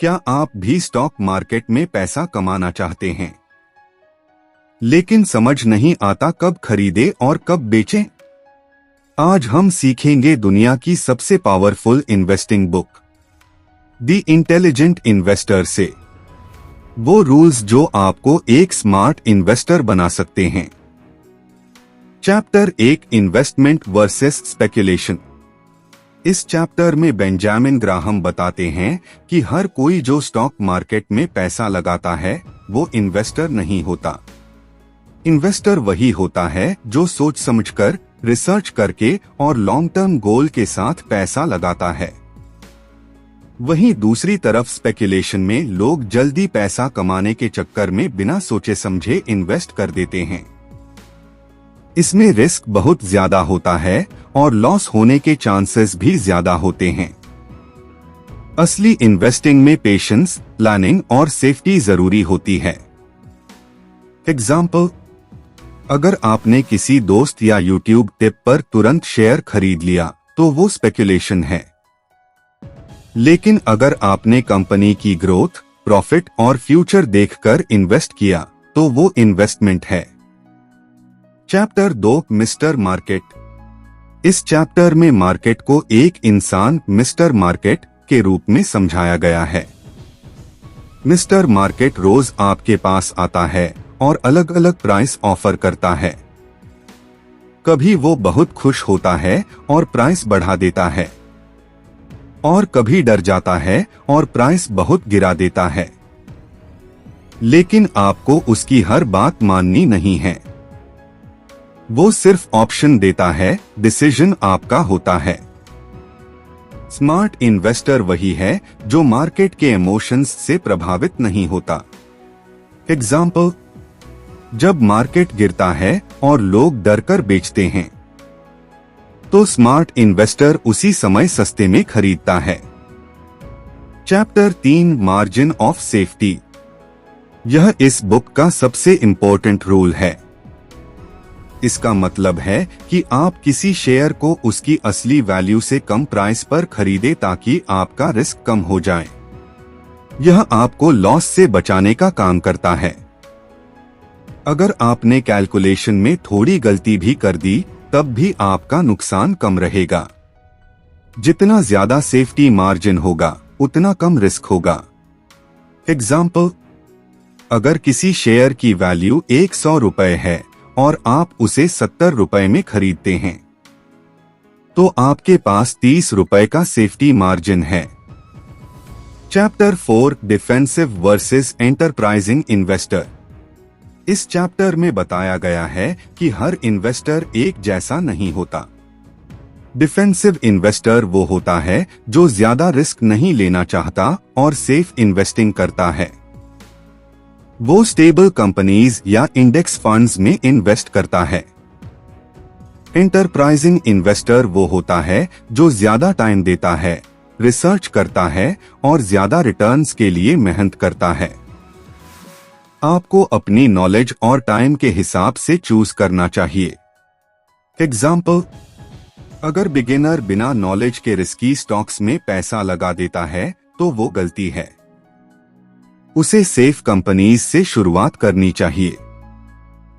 क्या आप भी स्टॉक मार्केट में पैसा कमाना चाहते हैं, लेकिन समझ नहीं आता कब खरीदे और कब बेचें? आज हम सीखेंगे दुनिया की सबसे powerful investing book the intelligent investor से वो रूल्स जो आपको एक स्मार्ट इन्वेस्टर बना सकते हैं। Chapter 1, investment versus speculation. इस चैप्टर में बेंजामिन ग्राहम बताते हैं कि हर कोई जो स्टॉक मार्केट में पैसा लगाता है वो इन्वेस्टर नहीं होता। इन्वेस्टर वही होता है जो सोच समझकर, रिसर्च करके और लॉन्ग टर्म गोल के साथ पैसा लगाता है। वहीं दूसरी तरफ स्पेकुलेशन में लोग जल्दी पैसा कमाने के चक्कर में बिना सोचे समझे इन्वेस्ट कर देते हैं। इसमें रिस्क बहुत ज्यादा होता है और लॉस होने के चांसेस भी ज्यादा होते हैं। असली इन्वेस्टिंग में पेशेंस, प्लानिंग और सेफ्टी जरूरी होती है। एग्जाम्पल, अगर आपने किसी दोस्त या यूट्यूब टिप पर तुरंत शेयर खरीद लिया तो वो स्पेकुलेशन है। लेकिन अगर आपने कंपनी की ग्रोथ, प्रॉफिट और फ्यूचर देखकर इन्वेस्ट किया तो वो इन्वेस्टमेंट है। Chapter 2, mister market. इस चैप्टर में मार्केट को एक इंसान मिस्टर मार्केट के रूप में समझाया गया है। मिस्टर मार्केट रोज आपके पास आता है और अलग अलग प्राइस ऑफर करता है। कभी वो बहुत खुश होता है और प्राइस बढ़ा देता है, और कभी डर जाता है और प्राइस बहुत गिरा देता है। लेकिन आपको उसकी हर बात माननी नहीं है। वो सिर्फ ऑप्शन देता है, डिसीजन आपका होता है। स्मार्ट इन्वेस्टर वही है जो मार्केट के इमोशंस से प्रभावित नहीं होता। एग्जाम्पल, जब मार्केट गिरता है और लोग डरकर बेचते हैं तो स्मार्ट इन्वेस्टर उसी समय सस्ते में खरीदता है। Chapter 3, margin of safety. यह इस बुक का सबसे इंपॉर्टेंट रूल है। इसका मतलब है कि आप किसी शेयर को उसकी असली वैल्यू से कम प्राइस पर खरीदे ताकि आपका रिस्क कम हो जाए। यह आपको लॉस से बचाने का काम करता है। अगर आपने कैलकुलेशन में थोड़ी गलती भी कर दी तब भी आपका नुकसान कम रहेगा। जितना ज्यादा सेफ्टी मार्जिन होगा उतना कम रिस्क होगा। एग्जाम्पल, अगर किसी शेयर की वैल्यू 100 रुपए है और आप उसे 70 रुपए में खरीदते हैं तो आपके पास 30 रुपए का सेफ्टी मार्जिन है। Chapter 4, defensive versus enterprising investor. इस चैप्टर में बताया गया है कि हर इन्वेस्टर एक जैसा नहीं होता। डिफेंसिव इन्वेस्टर वो होता है जो ज्यादा रिस्क नहीं लेना चाहता और सेफ इन्वेस्टिंग करता है। वो स्टेबल कंपनीज या इंडेक्स फंड्स में इन्वेस्ट करता है। एंटरप्राइजिंग इन्वेस्टर वो होता है जो ज्यादा टाइम देता है, रिसर्च करता है और ज्यादा रिटर्न्स के लिए मेहनत करता है। आपको अपनी नॉलेज और टाइम के हिसाब से चूज करना चाहिए। एग्जाम्पल, अगर बिगिनर बिना नॉलेज के रिस्की स्टॉक्स में पैसा लगा देता है तो वो गलती है। उसे सेफ कंपनीज से शुरुआत करनी चाहिए।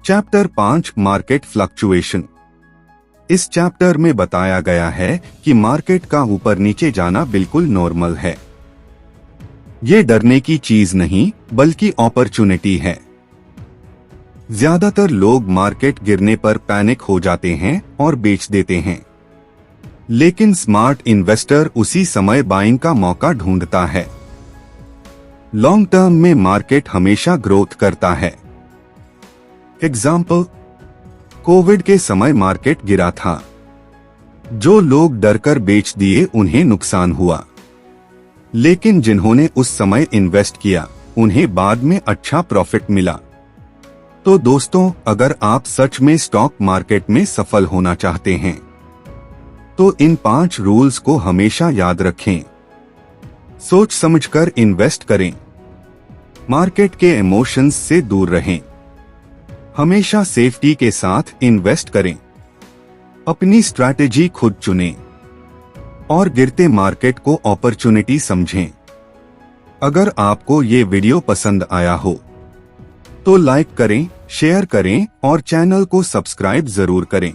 Chapter 5, market fluctuation. इस चैप्टर में बताया गया है कि मार्केट का ऊपर नीचे जाना बिल्कुल नॉर्मल है। ये डरने की चीज नहीं बल्कि अपॉर्चुनिटी है। ज्यादातर लोग मार्केट गिरने पर पैनिक हो जाते हैं और बेच देते हैं, लेकिन स्मार्ट इन्वेस्टर उसी समय बाइंग का मौका ढूंढता है। लॉन्ग टर्म में मार्केट हमेशा ग्रोथ करता है। एग्जाम्पल, कोविड के समय मार्केट गिरा था। जो लोग डरकर बेच दिए उन्हें नुकसान हुआ, लेकिन जिन्होंने उस समय इन्वेस्ट किया उन्हें बाद में अच्छा प्रॉफिट मिला। तो दोस्तों, अगर आप सच में स्टॉक मार्केट में सफल होना चाहते हैं तो इन 5 रूल्स को हमेशा याद रखें। सोच समझकर इन्वेस्ट करें, मार्केट के इमोशंस से दूर रहें, हमेशा सेफ्टी के साथ इन्वेस्ट करें, अपनी स्ट्रैटेजी खुद चुनें और गिरते मार्केट को अपॉर्चुनिटी समझें। अगर आपको ये वीडियो पसंद आया हो तो लाइक करें, शेयर करें और चैनल को सब्सक्राइब जरूर करें।